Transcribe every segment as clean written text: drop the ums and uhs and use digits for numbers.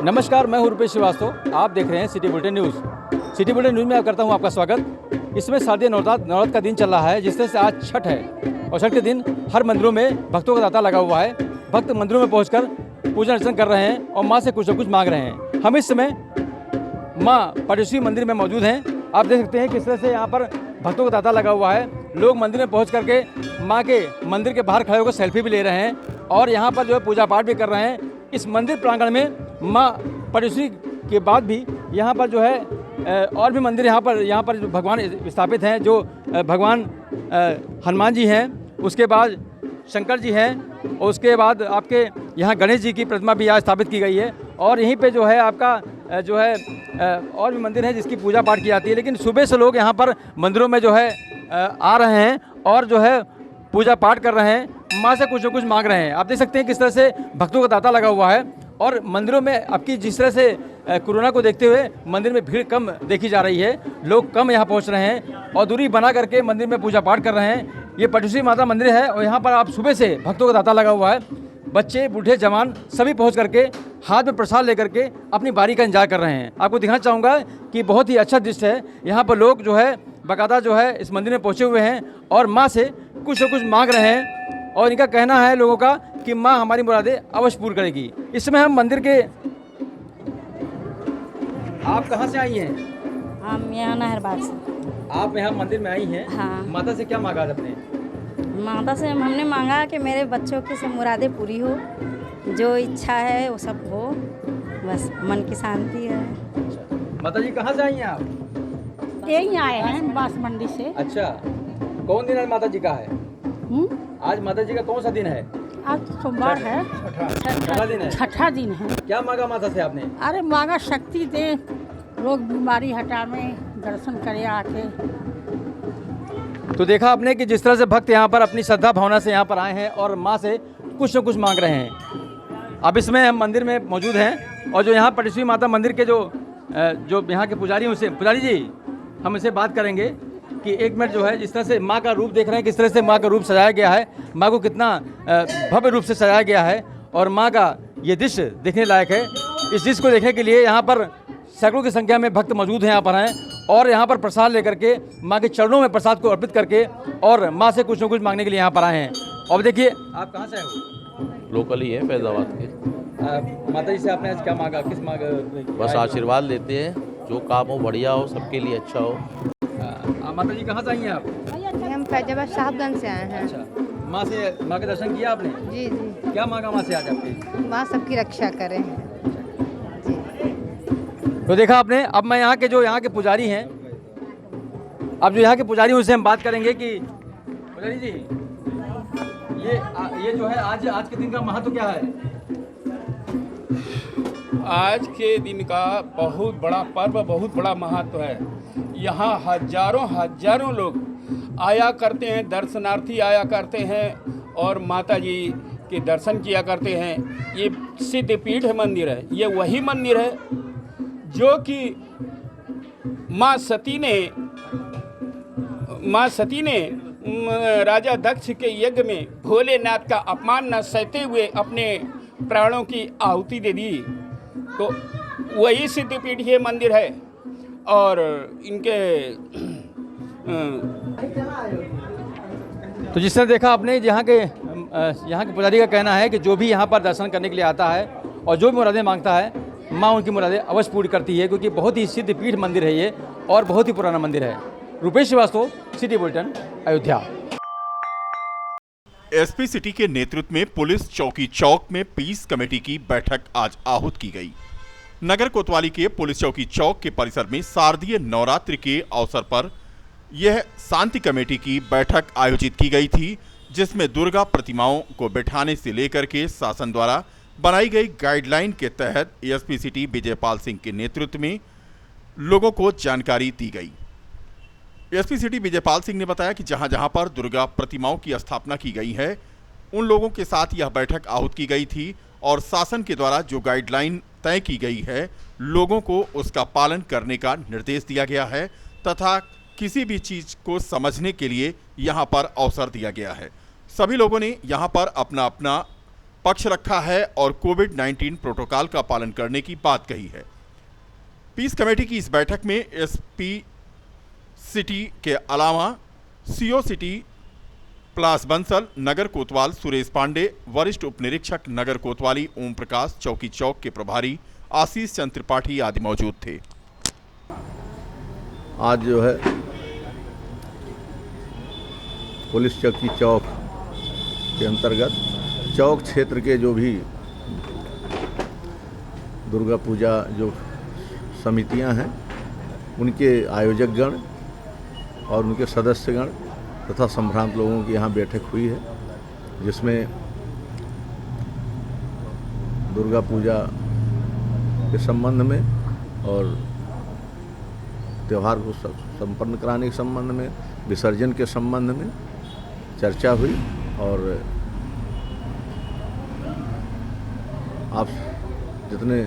नमस्कार, मैं हूं रुपेश श्रीवास्तव। आप देख रहे हैं city bulletin news. City bulletin news में आप करता हूं आपका स्वागत। इसमें शारदीय नवरात्र का दिन चल रहा है, जिससे आज छठ है और छठ के दिन हर मंदिरों में भक्तों का तांता लगा हुआ है। भक्त मंदिरों में पहुंचकर पूजन अर्चन कर रहे हैं और माँ से कुछ न कुछ मांग रहे हैं। हम इस समय माँ पाटेश्वरी मंदिर में मौजूद हैं। आप देख सकते हैं किस तरह से यहाँ पर भक्तों का तांता लगा हुआ है। लोग मंदिर में पहुँच करके माँ के मंदिर के बाहर खड़े होकर सेल्फी भी ले रहे हैं और यहाँ पर जो है पूजा पाठ भी कर रहे हैं। इस मंदिर प्रांगण में माँ पाटेश्वरी के बाद भी यहाँ पर जो है और भी मंदिर यहाँ पर जो भगवान स्थापित हैं, जो भगवान हनुमान जी हैं, उसके बाद शंकर जी हैं और उसके बाद आपके यहाँ गणेश जी की प्रतिमा भी यहाँ स्थापित की गई है। और यहीं पे जो है आपका जो है और भी मंदिर है जिसकी पूजा पाठ की जाती है। लेकिन सुबह से लोग यहाँ पर मंदिरों में जो है आ रहे हैं और जो है पूजा पाठ कर रहे हैं, माँ से कुछ न कुछ मांग रहे हैं। आप देख सकते हैं किस तरह से भक्तों का तांता लगा हुआ है और मंदिरों में अब की जिस तरह से कोरोना को देखते हुए मंदिर में भीड़ कम देखी जा रही है। लोग कम यहाँ पहुँच रहे हैं और दूरी बना करके मंदिर में पूजा पाठ कर रहे हैं। ये पाटेश्वरी माता मंदिर है और यहाँ पर आप सुबह से भक्तों का तांता लगा हुआ है। बच्चे, बूढ़े, जवान सभी पहुँच करके हाथ में प्रसाद लेकर के अपनी बारी का इंतजार कर रहे हैं। आपको दिखाना चाहूँगा कि बहुत ही अच्छा दृश्य है। यहाँ पर लोग जो है बाकायदा जो है इस मंदिर में पहुँचे हुए हैं और माँ से कुछ न कुछ मांग रहे हैं और इनका कहना है लोगों का कि माँ हमारी मुरादें अवश्य पूर्ण करेगी। इस समय हम मंदिर के, आप कहाँ से आई हैं? हम यहाँ नहरबाग से। आप यहाँ मंदिर में आई हैं? हाँ। माता से क्या मांगा आपने? माता से हमने मांगा कि मेरे बच्चों की सब मुरादें पूरी हो, जो इच्छा है वो सब हो, बस मन की शांति है। माता जी कहाँ से आई हैं आप? यहीं आए हैं बास मंडी से। अच्छा, कौन दिन आज माता जी का है? आज माता जी का कौन सा दिन है? आज सोमवार है, छठा दिन है। छठा दिन है। क्या मांगा माता से आपने? अरे मांगा शक्ति दे, रोग बीमारी हटावे, दर्शन करे आके। तो देखा आपने कि जिस तरह से भक्त यहाँ पर अपनी श्रद्धा भावना से यहाँ पर आए हैं और माँ से कुछ न कुछ मांग रहे हैं। अब इसमें हम मंदिर में मौजूद हैं और जो यहाँ पाटेश्वरी माता मंदिर के जो यहाँ के पुजारी हैं, उनसे, पुजारी जी हम इनसे बात करेंगे कि एक मिनट जो है जिस तरह से माँ का रूप देख रहे हैं, किस तरह से माँ का रूप सजाया गया है, माँ को कितना भव्य रूप से सजाया गया है और माँ का ये दृश्य देखने लायक है। इस दृश्य को देखने के लिए यहाँ पर सैकड़ों की संख्या में भक्त मौजूद हैं, यहाँ पर हैं और यहाँ पर प्रसाद लेकर के माँ के चरणों में प्रसाद को अर्पित करके और माँ से कुछ न कुछ मांगने के लिए यहाँ पर आए हैं। और देखिए, आप कहाँ से आए हो? लोकल ही है, फैजाबाद के। माता जी से आपने आज क्या मांगा? किस मांग? बस आशीर्वाद लेते हैं, जो काम हो बढ़िया हो, सबके लिए अच्छा हो। माता जी कहाँ से आई हैं आप? हम फैजाबाद साहबगंज से आए हैं। अच्छा, माँ के दर्शन किया आपने? जी जी। क्या मांगा माँ से आज आपके? माँ सबकी रक्षा करें। तो देखा आपने। अब मैं यहाँ के पुजारी हैं, अब जो यहाँ के पुजारी हैं उनसे हम बात करेंगे कि पुजारी जी ये जो है आज के दिन का महत्व क्या है? आज के दिन का बहुत बड़ा पर्व, बहुत बड़ा महत्व है। यहाँ हजारों लोग आया करते हैं, दर्शनार्थी आया करते हैं और माता जी के दर्शन किया करते हैं। ये सिद्धपीठ मंदिर है, ये वही मंदिर है जो कि माँ सती ने राजा दक्ष के यज्ञ में भोलेनाथ का अपमान न सहते हुए अपने प्राणों की आहुति दे दी। तो वही सिद्धपीठ ये मंदिर है और इनके तो जिसने देखा आपने यहाँ के पुजारी का कहना है कि जो भी यहाँ पर दर्शन करने के लिए आता है और जो भी मुरादें मांगता है, माँ उनकी मुरादें अवश्य पूरी करती है, क्योंकि बहुत ही सिद्ध पीठ मंदिर है ये और बहुत ही पुराना मंदिर है। Rupesh Shrivastava, city bulletin, Ayodhya. SP city के नेतृत्व में पुलिस चौकी चौक में पीस कमेटी की बैठक आज आहूत की गई। नगर कोतवाली के पुलिस चौकी चौक के परिसर में शारदीय नवरात्रि के अवसर पर यह शांति कमेटी की बैठक आयोजित की गई थी, जिसमें दुर्गा प्रतिमाओं को बैठाने से लेकर के शासन द्वारा बनाई गई गाइडलाइन के तहत एसपी सिटी विजयपाल सिंह के नेतृत्व में लोगों को जानकारी दी गई। एसपी सिटी विजयपाल सिंह ने बताया कि जहां जहां पर दुर्गा प्रतिमाओं की स्थापना की गई है, उन लोगों के साथ यह बैठक आहूत की गई थी और शासन के द्वारा जो गाइडलाइन तय की गई है, लोगों को उसका पालन करने का निर्देश दिया गया है तथा किसी भी चीज को समझने के लिए यहां पर अवसर दिया गया है। सभी लोगों ने यहां पर अपना अपना पक्ष रखा है और कोविड-19 प्रोटोकॉल का पालन करने की बात कही है। पीस कमेटी की इस बैठक में एसपी सिटी के अलावा सीओ सिटी प्लास बंसल, नगर कोतवाल सुरेश पांडे, वरिष्ठ उप निरीक्षक नगर कोतवाली ओम प्रकाश, चौकी चौक के प्रभारी आशीष चंद्र त्रिपाठी आदि मौजूद थे। आज जो है पुलिस चौकी चौक के अंतर्गत चौक क्षेत्र के जो भी दुर्गा पूजा जो समितियां हैं उनके आयोजकगण और उनके सदस्यगण तथा संभ्रांत लोगों की यहाँ बैठक हुई है, जिसमें दुर्गा पूजा के संबंध में और त्यौहार को संपन्न कराने के संबंध में, विसर्जन के संबंध में चर्चा हुई और आप जितने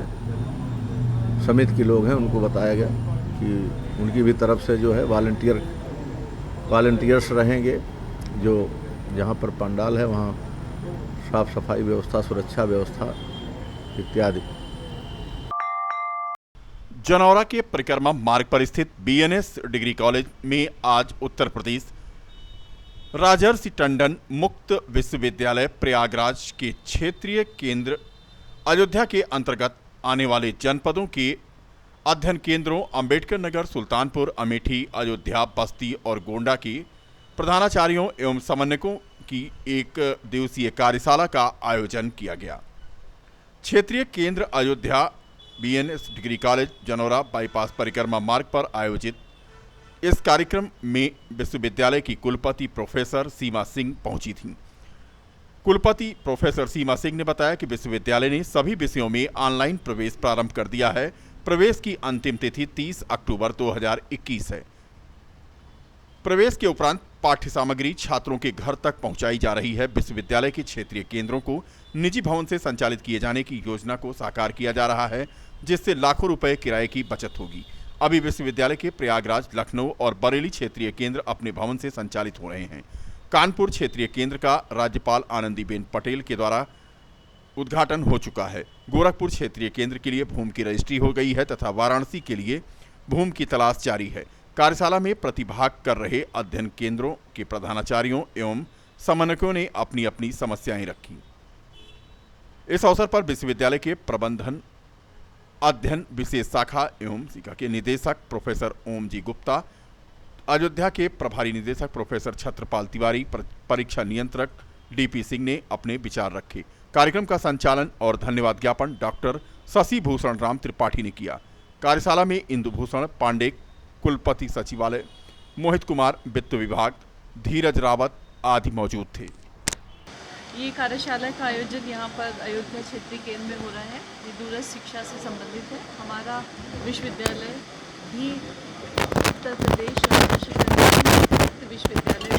समिति के लोग हैं उनको बताया गया कि उनकी भी तरफ से जो है वॉलंटियर्स रहेंगे, जो जहाँ पर पंडाल है वहाँ साफ सफाई व्यवस्था, सुरक्षा व्यवस्था इत्यादि। जनौरा के परिक्रमा मार्ग पर स्थित बीएनएस डिग्री कॉलेज में आज उत्तर प्रदेश राजर्षि टंडन मुक्त विश्वविद्यालय प्रयागराज के क्षेत्रीय केंद्र अयोध्या के अंतर्गत आने वाले जनपदों के अध्ययन केंद्रों अंबेडकर नगर, सुल्तानपुर, अमेठी, अयोध्या, बस्ती और गोंडा के प्रधानाचार्यों एवं समन्वयकों की एक दिवसीय कार्यशाला का आयोजन किया गया। क्षेत्रीय केंद्र Ayodhya BNS degree college Janaura bypass परिक्रमा मार्ग पर आयोजित इस कार्यक्रम में विश्वविद्यालय की कुलपति प्रोफेसर सीमा सिंह पहुंची थीं। कुलपति प्रोफेसर सीमा सिंह ने बताया कि विश्वविद्यालय ने सभी विषयों में ऑनलाइन प्रवेश प्रारंभ कर दिया है। प्रवेश की अंतिम तिथि 30 अक्टूबर 2021 है। प्रवेश के उपरांत पाठ्य सामग्री छात्रों के घर तक पहुंचाई जा रही है। विश्वविद्यालय के क्षेत्रीय केंद्रों को निजी भवन से संचालित किए जाने की योजना को साकार किया जा रहा है, जिससे लाखों रुपए किराए की बचत होगी। अभी विश्वविद्यालय के प्रयागराज, लखनऊ और बरेली क्षेत्रीय केंद्र अपने भवन से संचालित हो रहे हैं। कानपुर क्षेत्रीय केंद्र का राज्यपाल आनंदीबेन पटेल के द्वारा उद्घाटन हो चुका है। गोरखपुर क्षेत्रीय केंद्र के लिए भूमि की रजिस्ट्री हो गई है तथा वाराणसी के लिए भूमि की तलाश जारी है। कार्यशाला में प्रतिभाग कर रहे अध्ययन केंद्रों के प्रधानाचार्यों एवं समन्वयकों ने अपनी अपनी समस्याएं रखी। इस अवसर पर विश्वविद्यालय के प्रबंधन अध्ययन विशेष शाखा एवं शिक्षा के निदेशक प्रोफेसर ओम जी गुप्ता, अयोध्या के प्रभारी निदेशक प्रोफेसर छत्रपाल तिवारी, परीक्षा नियंत्रक डीपी सिंह ने अपने विचार रखे। कार्यक्रम का संचालन और धन्यवाद ज्ञापन डॉक्टर शशि भूषण राम त्रिपाठी ने किया। कार्यशाला में इंदु भूषण पांडे कुलपति सचिवालय, मोहित कुमार वित्त विभाग, धीरज रावत आदि मौजूद थे। ये कार्यशाला का आयोजन यहाँ पर अयोध्या क्षेत्रीय केंद्र में हो रहा है। ये दूरस्थ शिक्षा से संबंधित है। हमारा विश्वविद्यालय भी उत्तर प्रदेश राज्य विश्वविद्यालय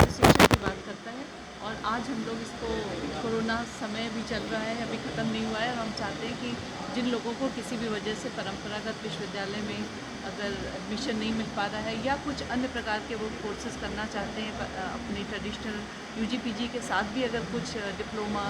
शिक्षा की बात करता है और आज हम लोग इसको कोरोना समय भी चल रहा है, अभी ख़त्म नहीं हुआ है और हम चाहते हैं कि जिन लोगों को किसी भी वजह से परंपरागत विश्वविद्यालय में अगर एडमिशन नहीं मिल पा रहा है या कुछ अन्य प्रकार के वो कोर्सेज करना चाहते हैं अपने ट्रेडिशनल यूजी पीजी के साथ भी अगर कुछ डिप्लोमा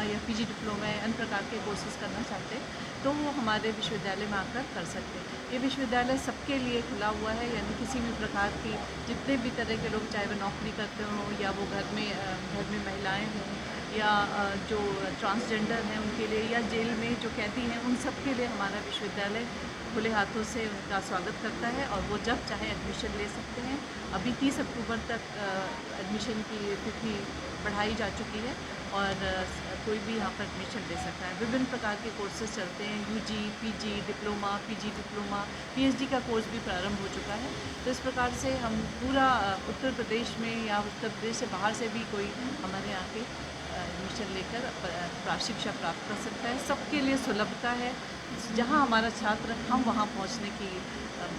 या पीजी डिप्लोमा या अन्य प्रकार के कोर्सेज करना चाहते हैं तो वो हमारे विश्वविद्यालय में आकर कर सकते हैं। ये विश्वविद्यालय सबके लिए खुला हुआ है, यानी किसी भी प्रकार की जितने भी तरह के लोग, चाहे वो नौकरी करते हों या वो घर में महिलाएं हों या जो ट्रांसजेंडर हैं उनके लिए या जेल में जो कैदी हैं उन सब के लिए हमारा विश्वविद्यालय खुले हाथों से उनका स्वागत करता है और वो जब चाहे एडमिशन ले सकते हैं। अभी 30 अक्टूबर तक एडमिशन की तिथि बढ़ाई जा चुकी है और कोई भी यहाँ पर एडमिशन ले सकता है। विभिन्न प्रकार के कोर्सेज चलते हैं, UG, PG diploma, PG diploma, PhD का कोर्स भी प्रारंभ हो चुका है। तो इस प्रकार से हम पूरा उत्तर प्रदेश में या उत्तर प्रदेश से बाहर से भी कोई हमारे यहाँ के एडमिशन लेकर शिक्षा प्राप्त कर सकता है। सबके लिए सुलभता है, जहाँ हमारा छात्र हम वहाँ पहुँचने की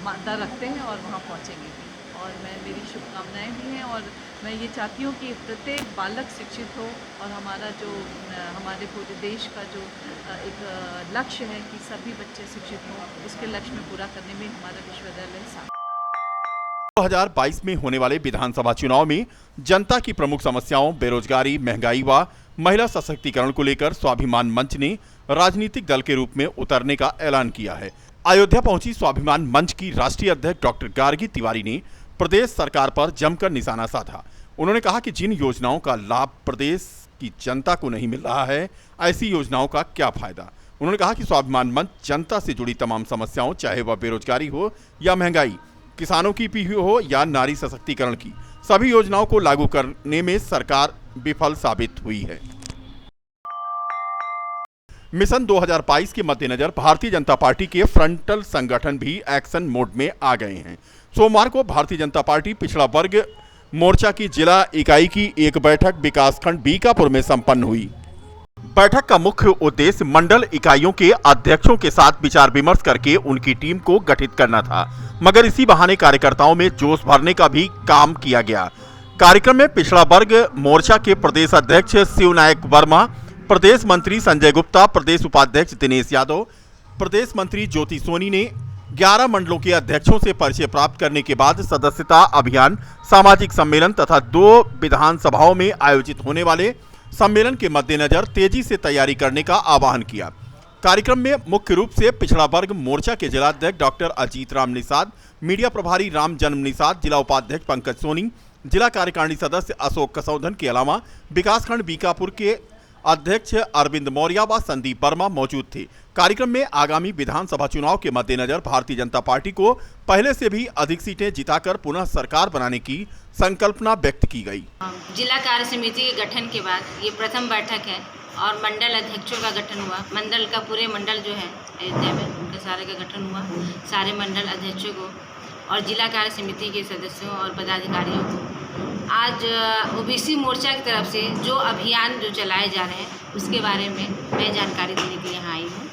मादा रखते हैं और वहाँ पहुँचेंगे भी। और मेरी शुभकामनाएं भी हैं और मैं ये चाहती हूँ कि प्रत्येक बालक शिक्षित हो और हमारा जो हमारे पूरे देश का जो एक लक्ष्य है कि सभी बच्चे शिक्षित हों, उसके लक्ष्य में पूरा करने में हमारा विश्वविद्यालय साथ 2022 में होने वाले विधानसभा चुनाव में जनता की प्रमुख समस्याओं बेरोजगारी, महंगाई व महिला सशक्तिकरण को लेकर स्वाभिमान मंच ने राजनीतिक दल के रूप में उतरने का ऐलान किया है। अयोध्या पहुंची स्वाभिमान मंच की राष्ट्रीय अध्यक्ष डॉक्टर गार्गी तिवारी ने प्रदेश सरकार पर जमकर निशाना साधा। उन्होंने कहा कि जिन योजनाओं का लाभ प्रदेश की जनता को नहीं मिल रहा है, ऐसी योजनाओं का क्या फायदा। उन्होंने कहा कि स्वाभिमान मंच जनता से जुड़ी तमाम समस्याओं, चाहे वह बेरोजगारी हो या महंगाई, किसानों की भी हो या नारी सशक्तिकरण की, सभी योजनाओं को लागू करने में सरकार विफल साबित हुई है। मिशन 2022 के मद्देनजर भारतीय जनता पार्टी के फ्रंटल संगठन भी एक्शन मोड में आ गए हैं। सोमवार को भारतीय जनता पार्टी पिछड़ा वर्ग मोर्चा की जिला इकाई की एक बैठक विकासखंड बीकापुर में संपन्न हुई। बैठक का मुख्य उद्देश्य मंडल इकाइयों के अध्यक्षों के साथ विचार विमर्श करके उनकी टीम को गठित करना था, मगर इसी बहाने कार्यकर्ताओं में जोश भरने का भी काम किया गया। कार्यक्रम में पिछड़ा वर्ग मोर्चा के प्रदेश अध्यक्ष शिवनायक वर्मा, प्रदेश मंत्री संजय गुप्ता, प्रदेश उपाध्यक्ष दिनेश यादव, प्रदेश मंत्री ज्योति सोनी ने 11 मंडलों के अध्यक्षों से परिचय प्राप्त करने के बाद सदस्यता अभियान, सामाजिक सम्मेलन तथा 2 विधानसभाओं में आयोजित होने वाले सम्मेलन के मद्देनजर तेजी से तैयारी करने का आह्वान किया। कार्यक्रम में मुख्य रूप से पिछड़ा वर्ग मोर्चा के जिलाध्यक्ष डॉक्टर अजीत राम निषाद, मीडिया प्रभारी राम जन्म निषाद, जिला उपाध्यक्ष पंकज सोनी, जिला कार्यकारिणी सदस्य अशोक कसौधन के अलावा विकासखंड बीकापुर के अध्यक्ष अरविंद मौर्य व संदीप वर्मा मौजूद थे। कार्यक्रम में आगामी विधानसभा चुनाव के मद्देनजर भारतीय जनता पार्टी को पहले से भी अधिक सीटें जिताकर पुनः सरकार बनाने की संकल्पना व्यक्त की गई। जिला कार्य समिति के गठन के बाद ये प्रथम बैठक है और मंडल अध्यक्षों का गठन हुआ। मंडल का पूरे मंडल जो है अयोध्या में उनके सारे का गठन हुआ। सारे मंडल अध्यक्षों को और जिला कार्य समिति के सदस्यों और पदाधिकारियों को आज ओबीसी मोर्चा की तरफ से जो अभियान जो चलाए जा रहे हैं उसके बारे में मैं जानकारी देने के लिए यहाँ आई हूँ।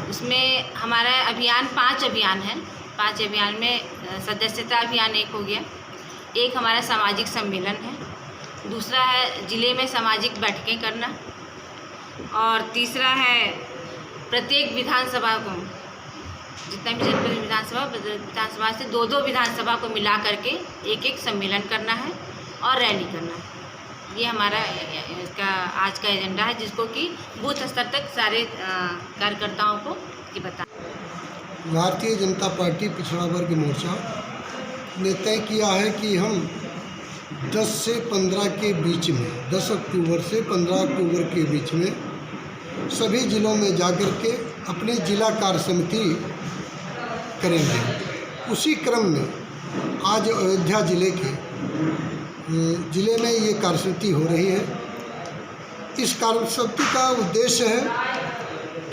उसमें हमारा अभियान 5 अभियान है। 5 अभियान में सदस्यता अभियान एक हो गया, एक हमारा सामाजिक सम्मेलन है, दूसरा है जिले में सामाजिक बैठकें करना, और तीसरा है प्रत्येक विधानसभा को, जितना भी जनपद विधानसभा से 2-2 विधानसभा को मिला करके एक सम्मेलन करना है और रैली करना है। ये हमारा इसका आज का एजेंडा है, जिसको कि बूथ स्तर तक सारे कार्यकर्ताओं को बता। भारतीय जनता पार्टी पिछड़ा वर्ग मोर्चा ने तय किया है कि हम 10 से 15 के बीच में, 10 अक्टूबर से 15 अक्टूबर के बीच में सभी जिलों में जाकर के अपनी जिला कार्य समिति करेंगे। उसी क्रम में आज अयोध्या जिले में ये कार्य समिति हो रही है। इस कार्य समिति का उद्देश्य है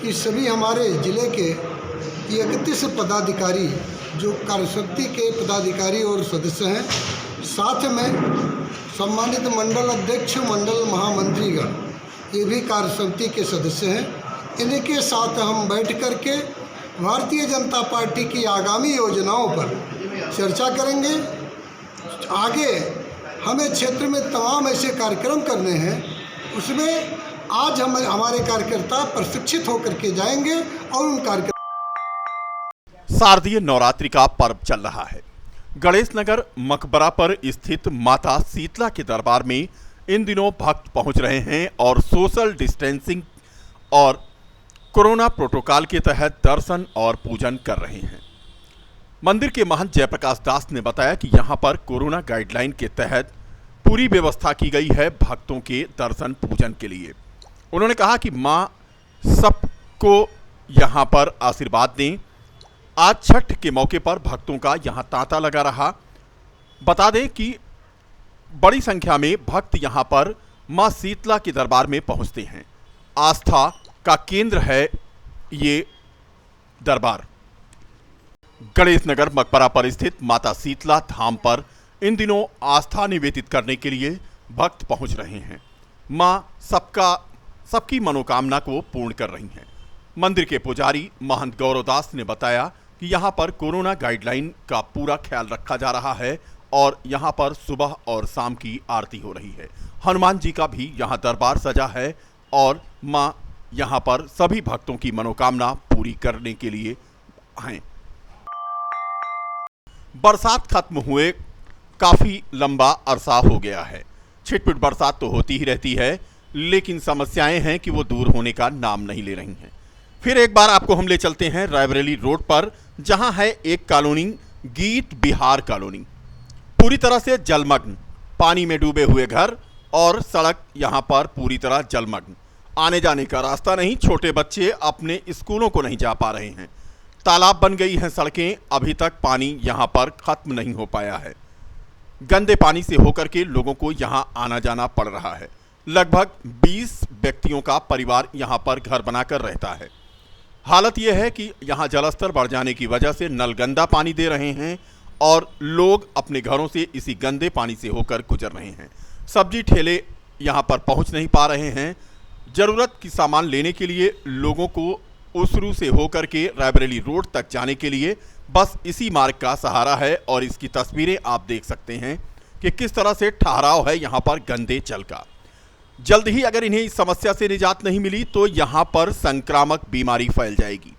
कि सभी हमारे जिले के 31 पदाधिकारी जो कार्य समिति के पदाधिकारी और सदस्य हैं, साथ में सम्मानित मंडल अध्यक्ष, मंडल महामंत्रीगण, ये भी कार्य समिति के सदस्य हैं। इनके साथ हम बैठ कर के भारतीय जनता पार्टी की आगामी योजनाओं पर चर्चा करेंगे। आगे हमें क्षेत्र में तमाम ऐसे कार्यक्रम करने हैं, उसमें आज हम हमारे कार्यकर्ता प्रशिक्षित होकर के जाएंगे और उन कार्यक्रम। शारदीय नवरात्रि का पर्व चल रहा है। गणेश नगर मकबरा पर स्थित माता शीतला के दरबार में इन दिनों भक्त पहुंच रहे हैं और सोशल डिस्टेंसिंग और कोरोना प्रोटोकॉल के तहत दर्शन और पूजन कर रहे हैं। मंदिर के महंत जयप्रकाश दास ने बताया कि यहां पर कोरोना गाइडलाइन के तहत पूरी व्यवस्था की गई है भक्तों के दर्शन पूजन के लिए। उन्होंने कहा कि मां सबको यहां पर आशीर्वाद दें। आज छठ के मौके पर भक्तों का यहां तांता लगा रहा। बता दें कि बड़ी संख्या में भक्त यहां पर मां शीतला के दरबार में पहुंचते हैं। आस्था का केंद्र है ये दरबार। गणेश नगर मकबरा पर स्थित माता शीतला धाम पर इन दिनों आस्था निवेदित करने के लिए भक्त पहुंच रहे हैं। मां सबकी मनोकामना को पूर्ण कर रही हैं। मंदिर के पुजारी महंत गौरवदास ने बताया कि यहां पर कोरोना गाइडलाइन का पूरा ख्याल रखा जा रहा है और यहां पर सुबह और शाम की आरती हो रही है। हनुमान जी का भी यहां दरबार सजा है और मां यहां पर सभी भक्तों की मनोकामना पूरी करने के लिए हैं। बरसात खत्म हुए काफ़ी लंबा अरसा हो गया है। छिटपुट बरसात तो होती ही रहती है, लेकिन समस्याएं हैं कि वो दूर होने का नाम नहीं ले रही हैं। फिर एक बार आपको हम ले चलते हैं रायबरेली रोड पर, जहां है एक कॉलोनी, गीत बिहार कॉलोनी। पूरी तरह से जलमग्न, पानी में डूबे हुए घर और सड़क यहां पर पूरी तरह जलमग्न। आने जाने का रास्ता नहीं, छोटे बच्चे अपने स्कूलों को नहीं जा पा रहे हैं। तालाब बन गई हैं सड़कें, अभी तक पानी यहां पर खत्म नहीं हो पाया है। गंदे पानी से होकर के लोगों को यहां आना जाना पड़ रहा है। लगभग 20 व्यक्तियों का परिवार यहां पर घर बनाकर रहता है। हालत यह है कि यहां जलस्तर बढ़ जाने की वजह से नल गंदा पानी दे रहे हैं और लोग अपने घरों से इसी गंदे पानी से होकर गुजर रहे हैं। सब्जी ठेले यहां पर पहुंच नहीं पा रहे हैं। ज़रूरत की सामान लेने के लिए लोगों को उसरू से होकर के रायबरेली रोड तक जाने के लिए बस इसी मार्ग का सहारा है और इसकी तस्वीरें आप देख सकते हैं कि किस तरह से ठहराव है यहाँ पर गंदे जल का। जल्द ही अगर इन्हें इस समस्या से निजात नहीं मिली तो यहाँ पर संक्रामक बीमारी फैल जाएगी।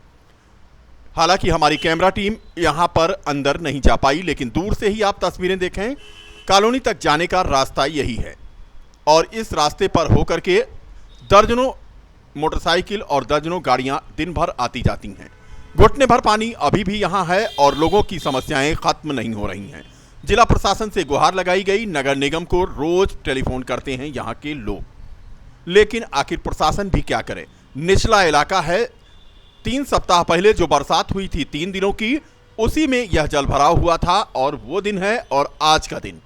हालांकि हमारी कैमरा टीम यहाँ पर अंदर नहीं जा पाई, लेकिन दूर से ही आप तस्वीरें देखें, कॉलोनी तक जाने का रास्ता यही है और इस रास्ते पर होकर के दर्जनों मोटरसाइकिल और दर्जनों गाड़ियां दिन भर आती जाती हैं। घुटने भर पानी अभी भी यहां है और लोगों की समस्याएं खत्म नहीं हो रही हैं। जिला प्रशासन से गुहार लगाई गई, नगर निगम को रोज टेलीफोन करते हैं यहां के लोग, लेकिन आखिर प्रशासन भी क्या करे। निचला इलाका है। 3 सप्ताह पहले जो बरसात हुई थी 3 दिनों की, उसी में यह जल भराव हुआ था और वो दिन है और आज का दिन।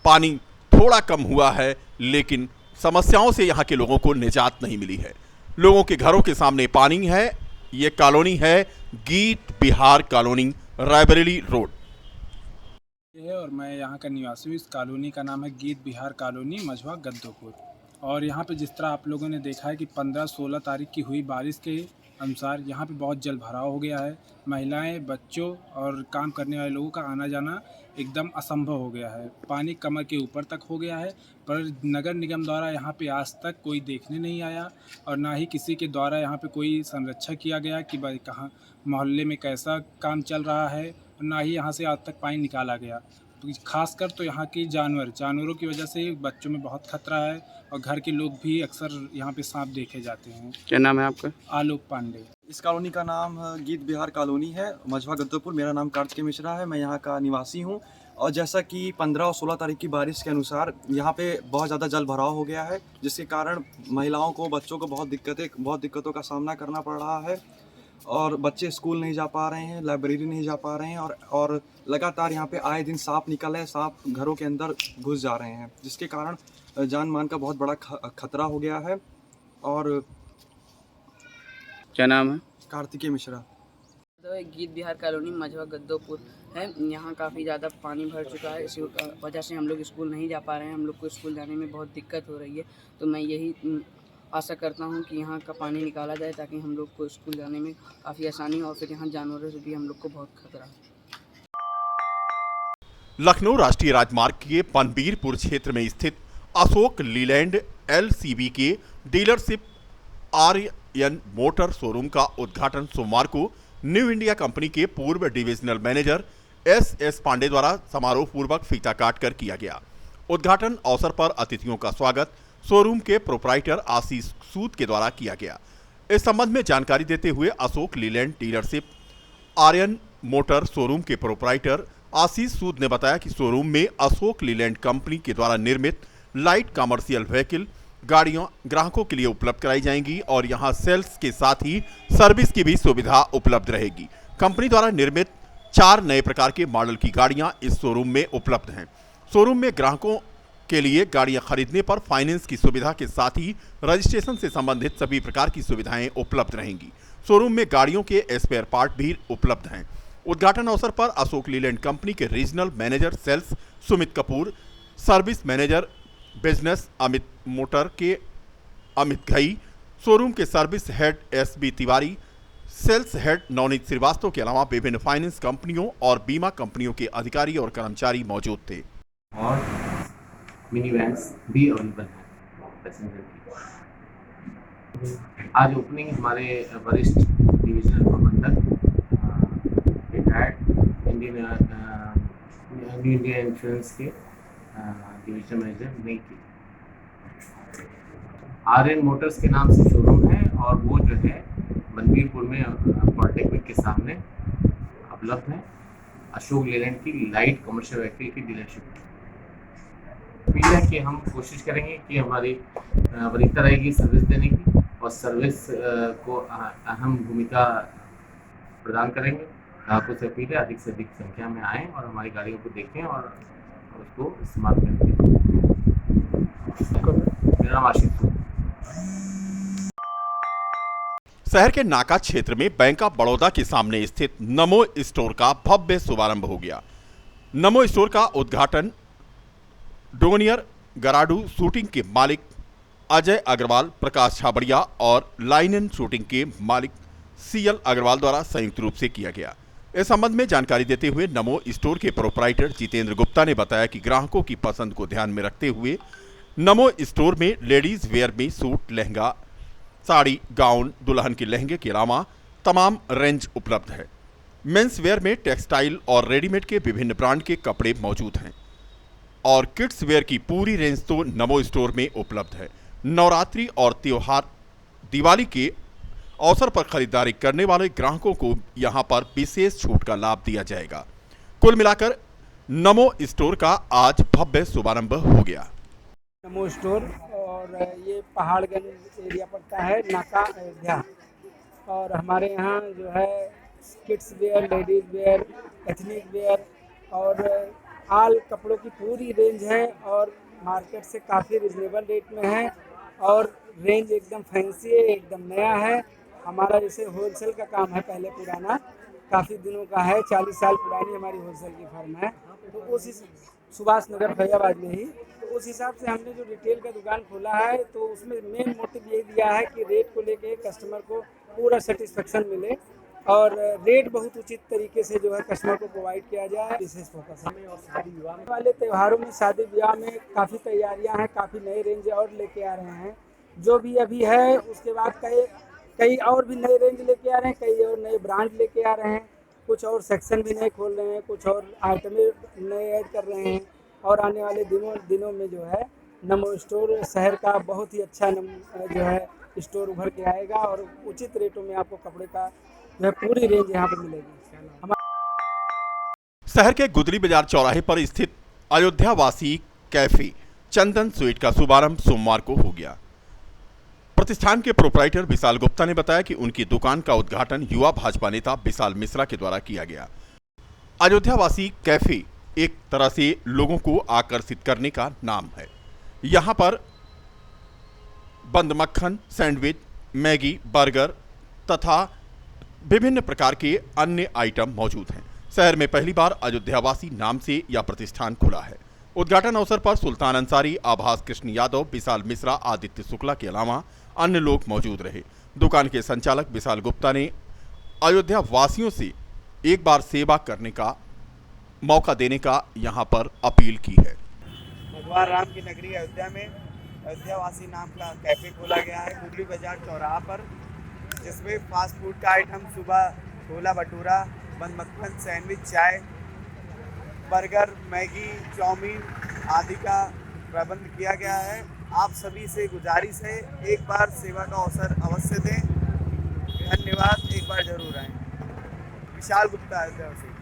पानी थोड़ा कम हुआ है, लेकिन समस्याओं से यहाँ के लोगों को निजात नहीं मिली है। लोगों के घरों के सामने पानी है। ये कॉलोनी है गीत बिहार कॉलोनी, रायबरेली रोड है और मैं यहाँ का निवासी हूँ। इस कॉलोनी का नाम है गीत बिहार कॉलोनी, मझवा गद्दोपुर। और यहाँ पे जिस तरह आप लोगों ने देखा है कि 15-16 तारीख की हुई बारिश के अनुसार यहाँ पे बहुत जल भराव हो गया है। महिलाएं, बच्चों और काम करने वाले लोगों का आना जाना एकदम असंभव हो गया है। पानी कमर के ऊपर तक हो गया है, पर नगर निगम द्वारा यहाँ पे आज तक कोई देखने नहीं आया और ना ही किसी के द्वारा यहाँ पे कोई संरक्षण किया गया कि भाई कहाँ मोहल्ले में कैसा काम चल रहा है, और ना ही यहाँ से आज तक पानी निकाला गया। तो खासकर तो यहाँ की जानवरों की वजह से बच्चों में बहुत खतरा है और घर के लोग भी अक्सर यहाँ पे सांप देखे जाते हैं। क्या नाम है आपका? आलोक पांडे। इस कॉलोनी का नाम गीत बिहार कॉलोनी है, मझवा गद्दोपुर। मेरा नाम कार्तिकेय मिश्रा है, मैं यहाँ का निवासी हूँ। और जैसा कि 15 और 16 तारीख की बारिश के अनुसार यहाँ पे बहुत ज़्यादा जल भराव हो गया है, जिसके कारण महिलाओं को, बच्चों को बहुत दिक्कतों का सामना करना पड़ रहा है और बच्चे स्कूल नहीं जा पा रहे हैं, लाइब्रेरी नहीं जा पा रहे हैं और लगातार यहाँ पे आए दिन सांप निकल है, सांप घरों के अंदर घुस जा रहे हैं, जिसके कारण जान मान का बहुत बड़ा खतरा हो गया है। और क्या नाम है? कार्तिकेय मिश्रा। गीत बिहार कॉलोनी, मझवा गद्दोपुर है। यहाँ काफ़ी ज़्यादा पानी भर चुका है, इसी वजह से हम लोग स्कूल नहीं जा पा रहे हैं। हम लोग को स्कूल जाने में बहुत दिक्कत हो रही है। तो मैं यही आशा करता हूँ कि यहाँ का पानी निकाला जाए ताकि हम लोग को स्कूल जाने में काफ़ी आसानी हो और फिर यहाँ जानवरों से भी हम लोग को बहुत खतरा है। लखनऊ राष्ट्रीय राजमार्ग के पनबीरपुर क्षेत्र में स्थित अशोक लीलैंड LCB के डीलरशिप आर्यन मोटर शोरूम का उद्घाटन सोमवार को न्यू इंडिया कंपनी के पूर्व डिविजनल मैनेजर SS पांडे द्वारा समारोह पूर्वक फीता काट कर किया गया। उद्घाटन अवसर पर अतिथियों का स्वागत शोरूम के प्रोप्राइटर आशीष सूद के द्वारा किया गया। इस संबंध में जानकारी देते हुए Ashok Leyland dealership Aryan motor showroom के प्रोप्राइटर आशीष सूद ने बताया कि शोरूम में अशोक लीलैंड कंपनी के द्वारा निर्मित लाइट कमर्शियल व्हीकल गाड़ियां ग्राहकों के लिए उपलब्ध कराई जाएंगी और यहां सेल्स के साथ ही सर्विस की भी सुविधा उपलब्ध रहेगी। कंपनी द्वारा निर्मित 4 नए प्रकार के मॉडल की गाड़ियां इस शोरूम में उपलब्ध हैं। शोरूम में ग्राहकों के लिए गाड़ियां खरीदने पर फाइनेंस की सुविधा के साथ ही रजिस्ट्रेशन से संबंधित सभी प्रकार की सुविधाएं उपलब्ध रहेंगी। शोरूम में गाड़ियों के स्पेयर पार्ट भी उपलब्ध हैं। उद्घाटन अवसर पर अशोक लीलैंड कंपनी के regional manager sales Sumit Kapoor, service manager business Amit motor के अमित घई, शोरूम के service head SB Tiwari, sales head Navneet Shrivastava के अलावा विभिन्न फाइनेंस कंपनियों और बीमा कंपनियों के अधिकारी और कर्मचारी मौजूद थे। और मिनी वैन्स भी अवेलेबल है पैसेंजर की। आज ओपनिंग हमारे वरिष्ठ डिविजनल प्रबंधक रिटायर्ड न्यू इंडिया इंश्योरेंस के डिविजन मैनेजर नहीं की। आर्यन मोटर्स के नाम से शोरूम है और वो जो है बनबीरपुर में पॉलिटेक्निक के सामने उपलब्ध है। अशोक लेलैंड की लाइट कमर्शियल व्हीकल की डीलरशिप अपील है कि हम कोशिश करेंगे कि हमारी बड़ी रहेगी सर्विस देने की और सर्विस को अहम भूमिका प्रदान करेंगे। ग्राहकों से अपील है अधिक से अधिक संख्या में आएँ और हमारी गाड़ियों को देखें और उसको इस्तेमाल करें। मेरा नाम आशीष। शहर के नाका क्षेत्र में बैंक ऑफ बड़ौदा के सामने स्थित नमो स्टोर का भव्य शुभारंभ हो गया। नमो स्टोर का उद्घाटन डोनियर गराडू शूटिंग के मालिक अजय अग्रवाल, प्रकाश छाबड़िया और लाइनन शूटिंग के मालिक सीएल अग्रवाल द्वारा संयुक्त रूप से किया गया। इस संबंध में जानकारी देते हुए नमो स्टोर के प्रोपराइटर जितेंद्र गुप्ता ने बताया कि ग्राहकों की पसंद को ध्यान में रखते हुए नमो स्टोर में लेडीज वेयर में सूट, लहंगा, साड़ी, गाउन, दुल्हन के लहंगे के अलावा तमाम रेंज उपलब्ध है। मेंस वेयर में टेक्सटाइल और रेडीमेड के विभिन्न ब्रांड के कपड़े मौजूद हैं और किड्स वेयर की पूरी रेंज तो नमो स्टोर में उपलब्ध है। नवरात्रि और त्योहार दिवाली के अवसर पर खरीदारी करने वाले ग्राहकों को यहां पर विशेष छूट का लाभ दिया जाएगा। कुल मिलाकर नमो स्टोर का आज भव्य शुभारंभ हो गया। नमो स्टोर और ये पहाड़गंज एरिया पड़ता है, नाका अयोध्या। और हमारे यहाँ जो है kids where, ladies where, ethnic wear और आल कपड़ों की पूरी रेंज है और मार्केट से काफ़ी रिजनेबल रेट में है और रेंज एकदम फैंसी है, एकदम नया है। हमारा जैसे होलसेल का काम है, पहले पुराना काफ़ी दिनों का है, 40 साल पुरानी हमारी होलसेल की फर्म है। तो उस सुभाष नगर फैजाबाद में ही, तो उस हिसाब से हमने जो रिटेल का दुकान खोला है तो उसमें मेन मोटिव यही दिया है कि रेट को लेके कस्टमर को पूरा सेटिस्फेक्शन मिले और रेट बहुत उचित तरीके से जो है कस्टमर को प्रोवाइड किया जाए। विशेष फोकस है और शादी विवाह वाले त्योहारों में, शादी विवाह में काफ़ी तैयारियां हैं, काफ़ी नए रेंज और लेके आ रहे हैं जो भी अभी है। उसके बाद कई और भी नए रेंज लेके आ रहे हैं, कई और नए ब्रांड लेके आ रहे हैं, कुछ और सेक्शन भी नए खोल रहे हैं, कुछ और आइटमें नए ऐड कर रहे हैं और आने वाले दिनों में जो है नमो स्टोर शहर का बहुत ही अच्छा जो है स्टोर उभर के आएगा और उचित रेटों में आपको कपड़े का जो है पूरी रेंज यहाँ पर मिलेगी। शहर के गुदरी बाजार चौराहे पर स्थित अयोध्यावासी कैफे चंदन स्वीट का शुभारंभ सोमवार को हो गया। प्रतिष्ठान के प्रोपराइटर विशाल गुप्ता ने बताया कि उनकी दुकान का उद्घाटन युवा भाजपा नेता विशाल मिश्रा के द्वारा किया गया। अयोध्यावासी कैफे एक तरह से लोगों को आकर्षित करने का नाम है। यहाँ पर बंद मक्खन, सैंडविच, मैगी, बर्गर तथा विभिन्न प्रकार के अन्य आइटम मौजूद हैं। शहर में पहली बार अयोध्यावासी नाम से यह प्रतिष्ठान खुला है। उद्घाटन अवसर पर सुल्तान अंसारी, आभास कृष्ण यादव, विशाल मिश्रा, आदित्य शुक्ला के अलावा अन्य लोग मौजूद रहे। दुकान के संचालक विशाल गुप्ता ने अयोध्या वासियों से एक बार सेवा करने का मौका देने का यहां पर अपील की है। भगवान राम की नगरी अयोध्या में अयोध्यावासी नाम का कैफे खोला गया है गुदरी बाजार चौराहा पर, जिसमें फास्ट फूड का आइटम सुबह छोला भटूरा, बंद मक्खन, सैंडविच, चाय, बर्गर, मैगी, चाउमीन आदि का प्रबंध किया गया है। आप सभी से गुजारिश है एक बार सेवा का अवसर अवश्य दें। धन्यवाद, एक बार जरूर आएं। विशाल गुप्ता अयोध्या से।